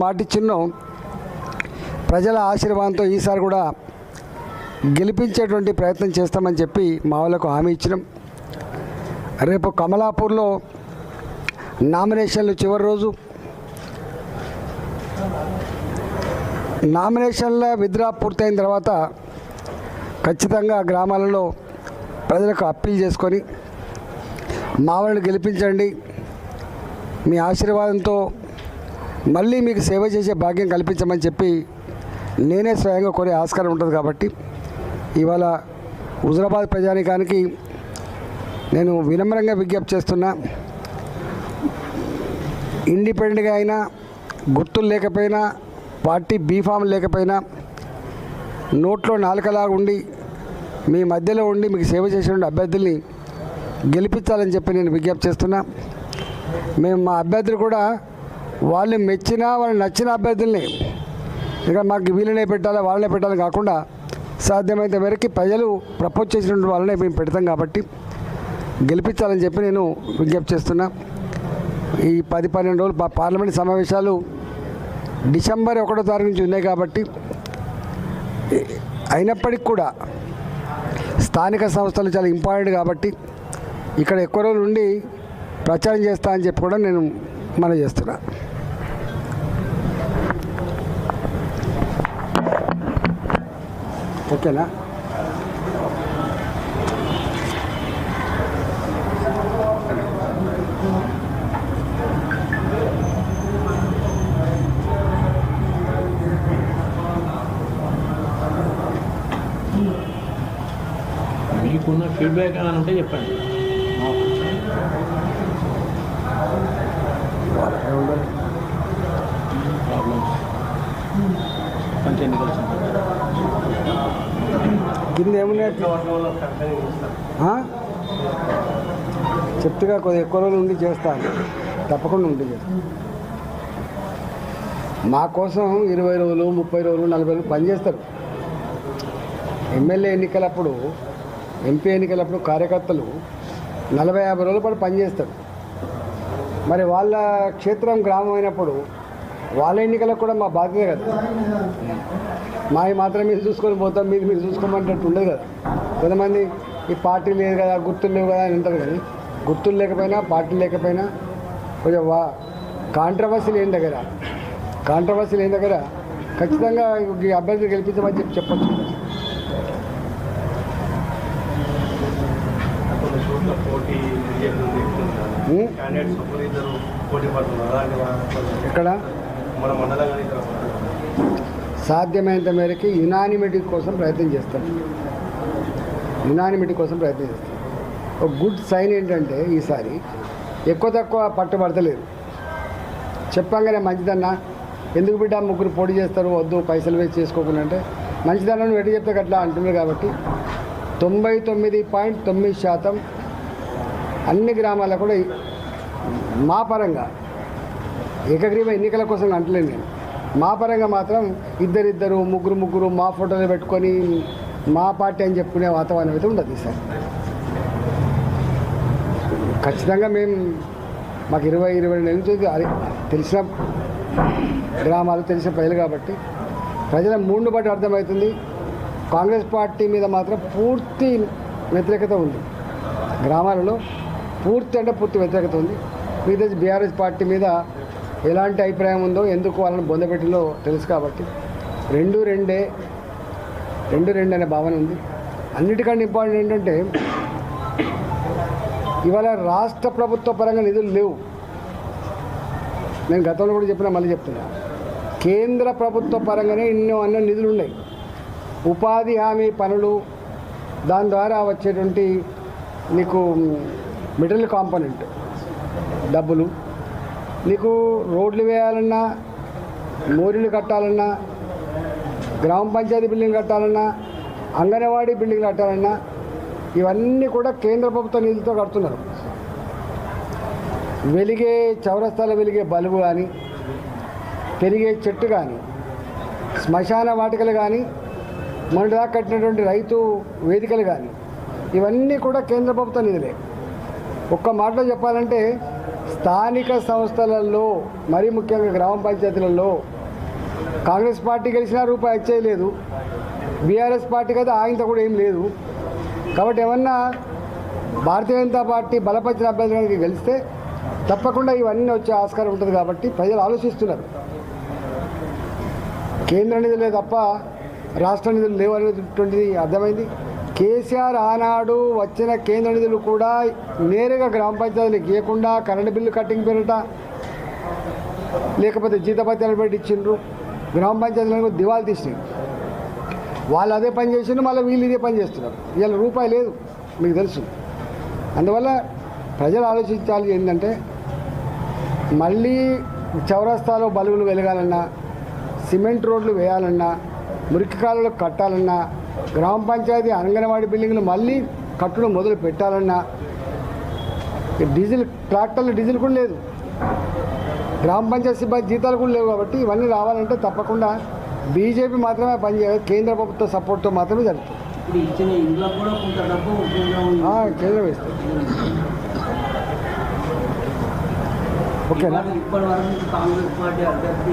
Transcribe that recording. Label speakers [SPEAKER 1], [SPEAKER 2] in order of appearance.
[SPEAKER 1] మాటిచ్చిన్నాం ప్రజల ఆశీర్వాదంతో ఈసారి కూడా గెలిపించేటువంటి ప్రయత్నం చేస్తామని చెప్పి మా వాళ్ళకు హామీ ఇచ్చినాం. రేపు కమలాపూర్లో నామినేషన్లు చివరి రోజు. నామినేషన్ల విత్డ్రా పూర్తయిన తర్వాత ఖచ్చితంగా గ్రామాలలో ప్రజలకు అప్పీల్ చేసుకొని మా వాళ్ళని గెలిపించండి, మీ ఆశీర్వాదంతో మళ్ళీ మీకు సేవ చేసే భాగ్యం కల్పించమని చెప్పి నేనే స్వయంగా కోరే ఆస్కారం ఉంటుంది. కాబట్టి ఇవాళ హుజురాబాద్ ప్రజానీకానికి నేను వినమ్రంగా విజ్ఞప్తి చేస్తున్నా, ఇండిపెండెంట్గా అయినా, గుర్తులు లేకపోయినా, పార్టీ బీఫామ్ లేకపోయినా, నోట్లో నాలుకలాగా ఉండి మీ మధ్యలో ఉండి మీకు సేవ చేసిన అభ్యర్థుల్ని గెలిపించాలని చెప్పి నేను విజ్ఞప్తి చేస్తున్నా. మేము మా అభ్యర్థులు కూడా వాళ్ళు మెచ్చినా వాళ్ళు నచ్చిన అభ్యర్థుల్ని ఇక మాకు వీళ్ళనే పెట్టాలి వాళ్ళనే పెట్టాలని కాకుండా సాధ్యమైనంత మేరకి ప్రజలు ప్రపోజ్ చేసినటువంటి వాళ్ళనే మేము పెడతాం కాబట్టి గెలిపించాలని చెప్పి నేను విజ్ఞప్తి చేస్తున్నా. ఈ 10-12 రోజులు పార్లమెంట్ సమావేశాలు డిసెంబర్ 1వ తారీఖు నుంచి ఉన్నాయి కాబట్టి అయినప్పటికీ కూడా స్థానిక సంస్థలు చాలా ఇంపార్టెంట్ కాబట్టి ఇక్కడ ఎక్కువ రోజులు ఉండి ప్రచారం చేస్తా అని చెప్పి కూడా నేను మనవి చేస్తున్నా. ఓకేనా?
[SPEAKER 2] మీకున్న ఫీడ్బ్యాక్ అని ఉంటే చెప్పండి. పంచ ఎన్నికల
[SPEAKER 1] కింద ఏమున్నాయి చెప్తుగా కొద్దిగా ఎక్కువ రోజులు ఉండి చేస్తాను, తప్పకుండా ఉండి చేస్తాను. మా కోసం 20 రోజులు 30 రోజులు 40 రోజులు పనిచేస్తారు. ఎమ్మెల్యే ఎన్నికలప్పుడు, ఎంపీ ఎన్నికలప్పుడు కార్యకర్తలు 40-50 రోజుల పాటు పనిచేస్తారు. మరి వాళ్ళ క్షేత్రం గ్రామం అయినప్పుడు వాళ్ళ ఎన్నికలకు కూడా మా బాధ్యత కదా. మావి మాత్రం మీరు చూసుకొని పోతాం, మీరు చూసుకోమంటట్టు ఉండదు కదా. కొంతమంది ఈ పార్టీ లేదు కదా, గుర్తులు లేవు కదా అని అంటారు. కానీ గుర్తులు లేకపోయినా, పార్టీ లేకపోయినా కొంచెం కాంట్రవర్సీ లేని దగ్గర ఖచ్చితంగా ఈ అభ్యర్థి గెలిపించమని చెప్పచ్చు. ఎక్కడ సాధ్యమైనంత మేరకి యునానిమిటీ కోసం ప్రయత్నం చేస్తాం. ఒక గుడ్ సైన్ ఏంటంటే ఈసారి ఎక్కువ తక్కువ పట్టుబడతలేదు. చెప్పంగానే మంచిదన్నా, ఎందుకు బిడ్డ ముగ్గురు పోటీ చేస్తారు, వద్దు పైసలు వేసి చేసుకోకుండా అంటే మంచిదన్నా నువ్వు ఎటు చెప్తే అట్లా అంటున్నారు. కాబట్టి 99.9% అన్ని గ్రామాల్లో కూడా మా పరంగా ఏకగ్రీవ ఎన్నికల కోసం అంటలేను నేను, మా పరంగా మాత్రం ఇద్దరు ముగ్గురు మా ఫోటోలు పెట్టుకొని మా పార్టీ అని చెప్పుకునే వాతావరణం అయితే ఉండదు సార్. ఖచ్చితంగా మాకు 20-22 నెలల నుంచి తెలిసిన గ్రామాలు, తెలిసిన ప్రజలు కాబట్టి ప్రజల మూడును బట్టి అర్థమవుతుంది. కాంగ్రెస్ పార్టీ మీద మాత్రం పూర్తి వ్యతిరేకత ఉంది. గ్రామాలలో పూర్తి వ్యతిరేకత ఉంది. మిగతా బీఆర్ఎస్ పార్టీ మీద ఎలాంటి అభిప్రాయం ఉందో, ఎందుకు వాళ్ళని బొందపెట్టిలో తెలుసు. కాబట్టి రెండు రెండే అనే భావన ఉంది. అన్నిటికంటే ఇంపార్టెంట్ ఏంటంటే ఇవాళ రాష్ట్ర ప్రభుత్వ పరంగా నిధులు లేవు. నేను గతంలో కూడా చెప్పినా, మళ్ళీ చెప్తున్నా, కేంద్ర ప్రభుత్వ పరంగానే అన్న నిధులు ఉన్నాయి. ఉపాధి హామీ పనులు, దాని ద్వారా వచ్చేటువంటి నీకు మిడిల్ కాంపోనెంట్ డబ్బులు, నీకు రోడ్లు వేయాలన్నా, మోరీలు కట్టాలన్నా, గ్రామ పంచాయతీ బిల్డింగ్ కట్టాలన్నా, అంగన్వాడీ బిల్డింగ్ కట్టాలన్నా ఇవన్నీ కూడా కేంద్ర ప్రభుత్వ నిధులతో కడుతున్నారు. వెలిగే చౌరస్తాలో వెలిగే బల్బు కానీ, పెరిగే చెట్టు కానీ, శ్మశాన వాటికలు కానీ, మొన్నటిదాకా కట్టినటువంటి రైతు వేదికలు కానీ ఇవన్నీ కూడా కేంద్ర ప్రభుత్వ నిధులే. ఒక్క మాటలో చెప్పాలంటే స్థానిక సంస్థలలో మరీ ముఖ్యంగా గ్రామ పంచాయతీలలో కాంగ్రెస్ పార్టీ గెలిచినా రూపాయి ఇచ్చేయలేదు, బీఆర్ఎస్ పార్టీకి అయితే ఆయంత కూడా ఏం లేదు. కాబట్టి ఏమన్నా భారతీయ జనతా పార్టీ బలపరిచిన అభ్యర్థులకి గెలిస్తే తప్పకుండా ఇవన్నీ వచ్చే ఆస్కారం ఉంటుంది. కాబట్టి ప్రజలు ఆలోచిస్తున్నారు. కేంద్ర నిధులే తప్ప రాష్ట్ర నిధులు లేవు అనేటువంటిది అర్థమైంది. కేసీఆర్ ఆనాడు వచ్చిన కేంద్ర నిధులు కూడా నేరుగా గ్రామ పంచాయతీలకు ఇవ్వకుండా కరెంటు బిల్లు కట్టింగ్ పేరిట లేకపోతే జీతపత్యాలు పెట్టి ఇచ్చిండ్రు. గ్రామ పంచాయతీలకు దివాళీ తీసినాయి. వాళ్ళు అదే పని చేసిండ్రు, మళ్ళీ వీళ్ళు ఇదే పని చేస్తున్నారు. ఇవాళ రూపాయి లేదు, మీకు తెలుసు. అందువల్ల ప్రజలు ఆలోచించాలి ఏంటంటే మళ్ళీ చౌరస్తాలో బల్బులు వెలగాలన్నా, సిమెంట్ రోడ్లు వేయాలన్నా, మురికి కాలువలు కట్టాలన్నా, గ్రామ పంచాయతీ అంగన్వాడీ బిల్డింగ్లు మళ్ళీ కట్టడం మొదలు పెట్టాలన్నా, డీజిల్ ట్రాక్టర్లు డీజిల్ కూడా లేదు, గ్రామ పంచాయతీ సిబ్బంది జీతాలు కూడా లేవు. కాబట్టి ఇవన్నీ రావాలంటే తప్పకుండా బీజేపీ మాత్రమే పనిచేయాలి, కేంద్ర ప్రభుత్వ సపోర్ట్తో మాత్రమే జరుగుతుంది. కేంద్రం వేస్తుంది. ఓకేనా?
[SPEAKER 3] ఇప్పటి వరకు కాంగ్రెస్ పార్టీ అభ్యర్థి